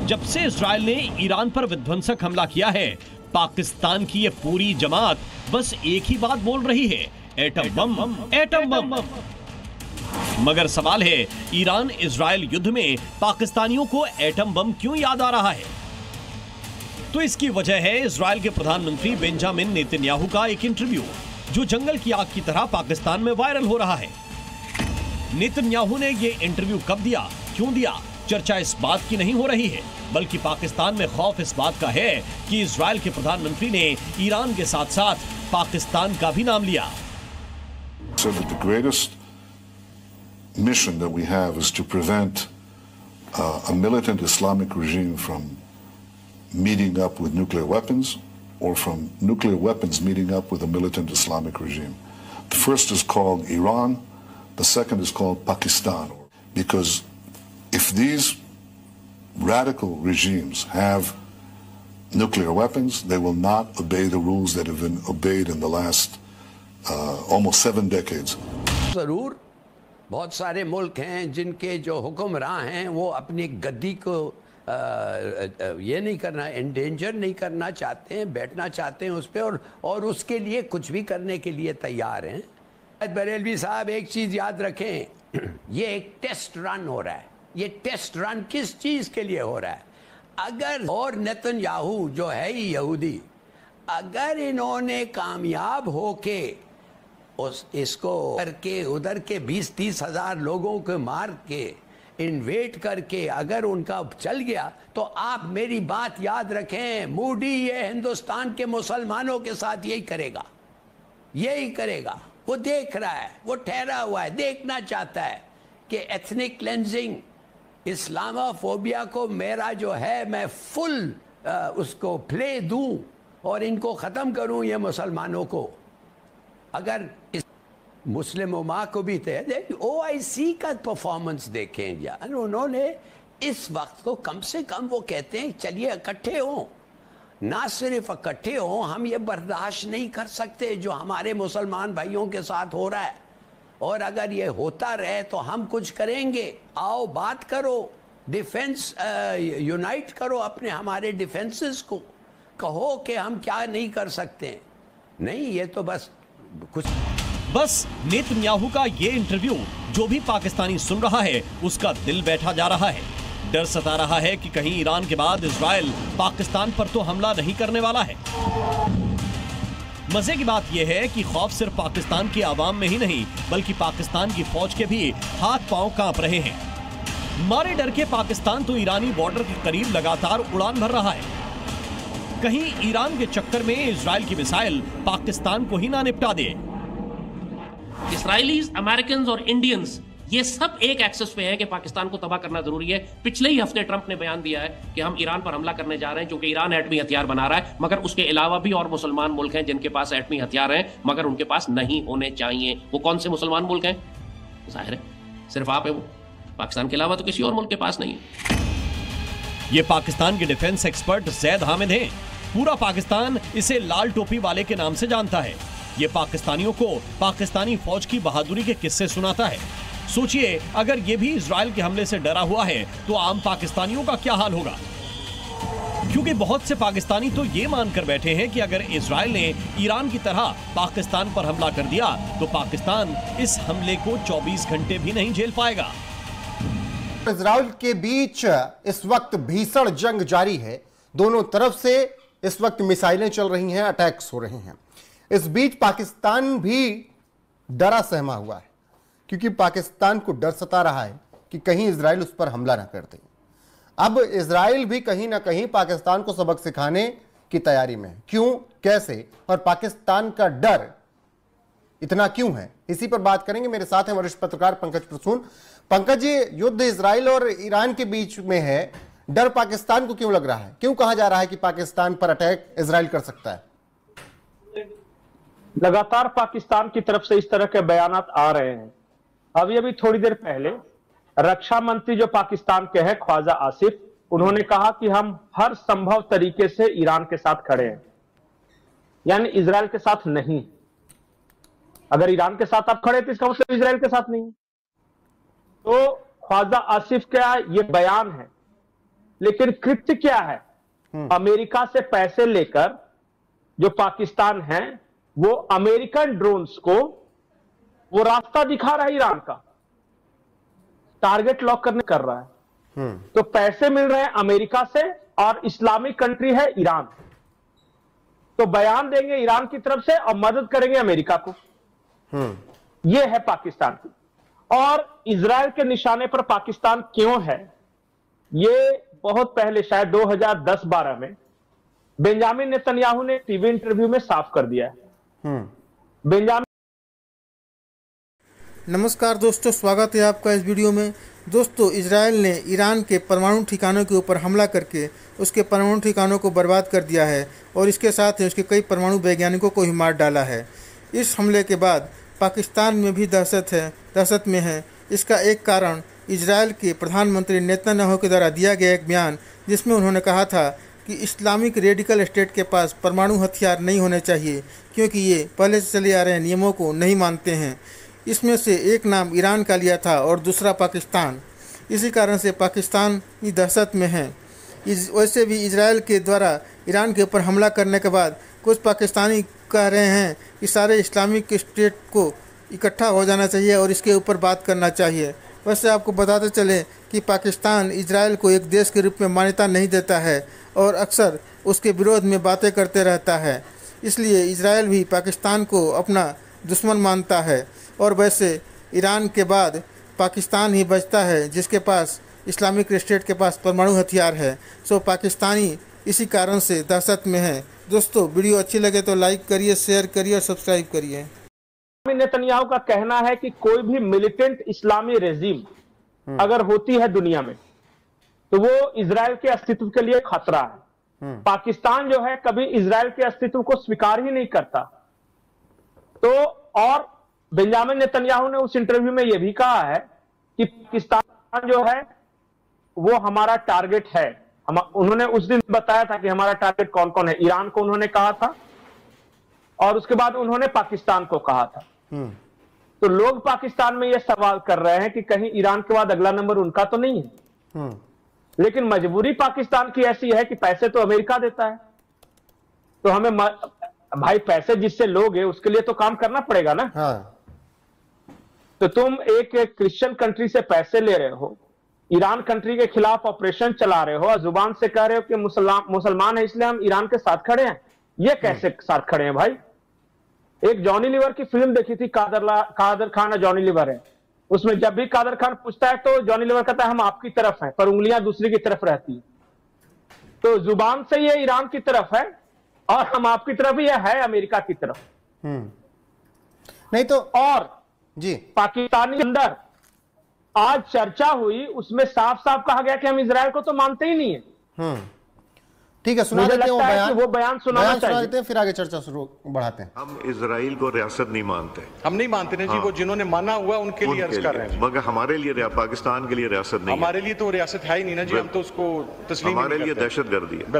जब से इजराइल ने ईरान पर विध्वंसक हमला किया है, पाकिस्तान की ये पूरी जमात बस एक ही बात बोल रही है, एटम बम, एटम बम। मगर सवाल है, ईरान इजराइल युद्ध में पाकिस्तानियों को एटम बम क्यों याद आ रहा है? तो इसकी वजह है इजराइल के प्रधानमंत्री बेंजामिन नेतन्याहू का एक इंटरव्यू, जो जंगल की आग की तरह पाकिस्तान में वायरल हो रहा है। नेतन्याहू ने यह इंटरव्यू कब दिया, क्यों दिया, चर्चा इस बात की नहीं हो रही है, बल्कि पाकिस्तान में खौफ इस बात का है कि इजराइल के प्रधानमंत्री ने ईरान के साथ साथ पाकिस्तान का भी नाम लिया। So the greatest mission that we have is to prevent a militant Islamic regime from meeting up with nuclear weapons or from nuclear weapons meeting up with a militant Islamic regime. The first is called Iran, the second is called Pakistan, because if these radical regimes have nuclear weapons, they will not obey the rules that have been obeyed in the last almost 7 decades. जरूर बहुत सारे मुल्क हैं जिनके जो हुक्मरान हैं वो अपनी गद्दी को ये नहीं करना, एंडेंजर नहीं करना चाहते हैं, बैठना चाहते हैं उस पर, और उसके लिए कुछ भी करने के लिए तैयार हैं। बरेलवी साहब, एक चीज़ याद रखें, ये एक टेस्ट रन हो रहा है। ये टेस्ट रन किस चीज़ के लिए हो रहा है? अगर और नेतन्याहू जो है ही यहूदी, अगर इन्होंने कामयाब होके इसको करके उधर के 20-30 हज़ार लोगों को मार के इन्वेट करके अगर उनका चल गया, तो आप मेरी बात याद रखें, मोदी ये हिंदुस्तान के मुसलमानों के साथ यही करेगा, यही करेगा। वो देख रहा है, वो ठहरा हुआ है, देखना चाहता है कि एथनिक क्लेंजिंग, इस्लामोफोबिया को मेरा जो है मैं फुल उसको प्ले दूं और इनको ख़त्म करूं, ये मुसलमानों को। अगर इस मुस्लिम उम्मा को भी OIC का परफॉर्मेंस देखें यार, उन्होंने इस वक्त को कम से कम वो कहते हैं चलिए इकट्ठे हों, ना सिर्फ इकट्ठे हों, हम ये बर्दाश्त नहीं कर सकते जो हमारे मुसलमान भाइयों के साथ हो रहा है, और अगर ये होता रहे तो हम कुछ करेंगे। आओ बात करो, डिफेंस यूनाइट करो, अपने हमारे डिफेंसेस को कहो कि हम क्या नहीं कर सकते। नहीं, ये तो बस कुछ नेतन्याहू का ये इंटरव्यू जो भी पाकिस्तानी सुन रहा है उसका दिल बैठा जा रहा है। डर सता रहा है कि कहीं ईरान के बाद इजराइल पाकिस्तान पर तो हमला नहीं करने वाला है। मजे की बात यह है कि खौफ सिर्फ पाकिस्तान की आवाम में ही नहीं, बल्कि पाकिस्तान की फौज के भी हाथ पांव कांप रहे हैं। मारे डर के पाकिस्तान तो ईरानी बॉर्डर के करीब लगातार उड़ान भर रहा है। कहीं ईरान के चक्कर में इजराइल की मिसाइल पाकिस्तान को ही ना निपटा दे। इसराइलीज, अमेरिकन और इंडियंस ये सब एक एक्सेस पे है कि पाकिस्तान को तबाह करना जरूरी है। पिछले ही हफ्ते ट्रंप ने बयान दिया है कि हम ईरान पर हमला करने जा रहे हैं, क्योंकि ईरान एटमी हथियार बना रहा है, मगर उसके अलावा भी और मुसलमान मुल्क हैं जिनके पास एटमी हथियार हैं, मगर उनके पास नहीं होने चाहिए। वो कौन से मुसलमान मुल्क हैं? जाहिर है सिर्फ आप है, वो पाकिस्तान के अलावा तो किसी और मुल्क के पास नहीं है। ये पाकिस्तान के डिफेंस एक्सपर्ट जैद हामिद हैं। पूरा पाकिस्तान इसे लाल टोपी वाले के नाम से जानता है। ये पाकिस्तानियों को पाकिस्तानी फौज की बहादुरी के किस्से सुनाता है। सोचिए, अगर ये भी इजराइल के हमले से डरा हुआ है तो आम पाकिस्तानियों का क्या हाल होगा? क्योंकि बहुत से पाकिस्तानी तो ये मानकर बैठे हैं कि अगर इजराइल ने ईरान की तरह पाकिस्तान पर हमला कर दिया तो पाकिस्तान इस हमले को 24 घंटे भी नहीं झेल पाएगा। इजराइल के बीच इस वक्त भीषण जंग जारी है। दोनों तरफ से इस वक्त मिसाइलें चल रही हैं, अटैक्स हो रहे हैं। इस बीच पाकिस्तान भी डरा सहमा हुआ है, क्योंकि पाकिस्तान को डर सता रहा है कि कहीं इजराइल उस पर हमला ना कर दे। अब इजराइल भी कहीं ना कहीं पाकिस्तान को सबक सिखाने की तैयारी में है। क्यों, कैसे और पाकिस्तान का डर इतना क्यों है, इसी पर बात करेंगे। मेरे साथ हैं वरिष्ठ पत्रकार पंकज प्रसून। पंकज जी, युद्ध इजराइल और ईरान के बीच में है, डर पाकिस्तान को क्यों लग रहा है? क्यों कहा जा रहा है कि पाकिस्तान पर अटैक इजराइल कर सकता है? लगातार पाकिस्तान की तरफ से इस तरह के बयानात आ रहे हैं। अभी थोड़ी देर पहले रक्षा मंत्री जो पाकिस्तान के हैं, ख्वाजा आसिफ, उन्होंने कहा कि हम हर संभव तरीके से ईरान के साथ खड़े हैं, यानी इजराइल के साथ नहीं। अगर ईरान के साथ आप खड़े तो इसका मतलब इजराइल के साथ नहीं। तो ख्वाजा आसिफ का ये बयान है लेकिन कृत्य क्या है? अमेरिका से पैसे लेकर जो पाकिस्तान है वो अमेरिकन ड्रोन्स को वो रास्ता दिखा रहा है ईरान का, टारगेट लॉक करने कर रहा है। तो पैसे मिल रहे हैं अमेरिका से और इस्लामिक कंट्री है ईरान, तो बयान देंगे ईरान की तरफ से और मदद करेंगे अमेरिका को। यह है पाकिस्तान की। और इजराइल के निशाने पर पाकिस्तान क्यों है, यह बहुत पहले शायद 2010-12 में बेंजामिन नेतन्याहू ने टीवी इंटरव्यू में साफ कर दिया है। बेंजामिन नमस्कार दोस्तों, स्वागत है आपका इस वीडियो में। दोस्तों, इजराइल ने ईरान के परमाणु ठिकानों के ऊपर हमला करके उसके परमाणु ठिकानों को बर्बाद कर दिया है और इसके साथ ही उसके कई परमाणु वैज्ञानिकों को भी मार डाला है। इस हमले के बाद पाकिस्तान में भी दहशत में है। इसका एक कारण इजराइल के प्रधानमंत्री नेतन्याहू के द्वारा दिया गया एक बयान, जिसमें उन्होंने कहा था कि इस्लामिक रेडिकल स्टेट के पास परमाणु हथियार नहीं होने चाहिए, क्योंकि ये पहले से चले आ रहे नियमों को नहीं मानते हैं। इसमें से एक नाम ईरान का लिया था और दूसरा पाकिस्तान। इसी कारण से पाकिस्तान की दहशत में है। वैसे भी इजराइल के द्वारा ईरान के ऊपर हमला करने के बाद कुछ पाकिस्तानी कह रहे हैं कि सारे इस्लामिक स्टेट को इकट्ठा हो जाना चाहिए और इसके ऊपर बात करना चाहिए। वैसे आपको बताते चलें कि पाकिस्तान इजराइल को एक देश के रूप में मान्यता नहीं देता है और अक्सर उसके विरोध में बातें करते रहता है। इसलिए इजराइल भी पाकिस्तान को अपना दुश्मन मानता है। और वैसे ईरान के बाद पाकिस्तान ही बचता है जिसके पास इस्लामिक स्टेट के पास परमाणु हथियार है। सो पाकिस्तानी इसी कारण से दहशत में है। दोस्तों, वीडियो अच्छी लगे तो लाइक करिए, शेयर करिए और सब्सक्राइब करिए। नेतन्याहू का कहना है कि कोई भी मिलिटेंट इस्लामी रेजिम अगर होती है दुनिया में तो वो इजराइल के अस्तित्व के लिए खतरा है। पाकिस्तान जो है कभी इजराइल के अस्तित्व को स्वीकार ही नहीं करता। तो और बेंजामिन नेतन्याहू ने उस इंटरव्यू में यह भी कहा है कि पाकिस्तान जो है वो हमारा टारगेट है। उन्होंने उस दिन बताया था कि हमारा टारगेट कौन कौन है। ईरान को उन्होंने कहा था और उसके बाद उन्होंने पाकिस्तान को कहा था। तो लोग पाकिस्तान में यह सवाल कर रहे हैं कि कहीं ईरान के बाद अगला नंबर उनका तो नहीं है। लेकिन मजबूरी पाकिस्तान की ऐसी है कि पैसे तो अमेरिका देता है, तो हमें भाई पैसे जिससे लोगे उसके लिए तो काम करना पड़ेगा ना। तो तुम एक क्रिश्चियन कंट्री से पैसे ले रहे हो, ईरान कंट्री के खिलाफ ऑपरेशन चला रहे हो और जुबान से कह रहे हो कि मुसलमान है इसलिए हम ईरान के साथ खड़े हैं। ये कैसे साथ खड़े हैं भाई? एक जॉनी लीवर की फिल्म देखी थी, कादर खान और जॉनी लीवर है। उसमें जब भी कादर खान पूछता है तो जॉनी लीवर कहता है हम आपकी तरफ हैं, पर उंगलियां दूसरी की तरफ रहती है। तो जुबान से ये ईरान की तरफ है और हम आपकी तरफ, ये है अमेरिका की तरफ। नहीं तो और जी पाकिस्तानी अंदर आज चर्चा हुई, उसमें साफ साफ कहा गया कि हम इजराइल को तो मानते ही नहीं है। ठीक है, सुना देते हैं वो बयान सुना देते हैं, फिर आगे चर्चा शुरू बढ़ाते हैं। हम इजराइल को रियासत नहीं मानते। हम नहीं मानते ना जी। वो जिन्होंने माना हुआ उनके लिए अर्ज कर रहे हैं, मगर हमारे लिए पाकिस्तान के लिए रियासत नहीं। हमारे लिए तो रियासत है ही नहीं ना जी। हम तो उसको तस्लीम, हमारे लिए दहशतगर्दी है।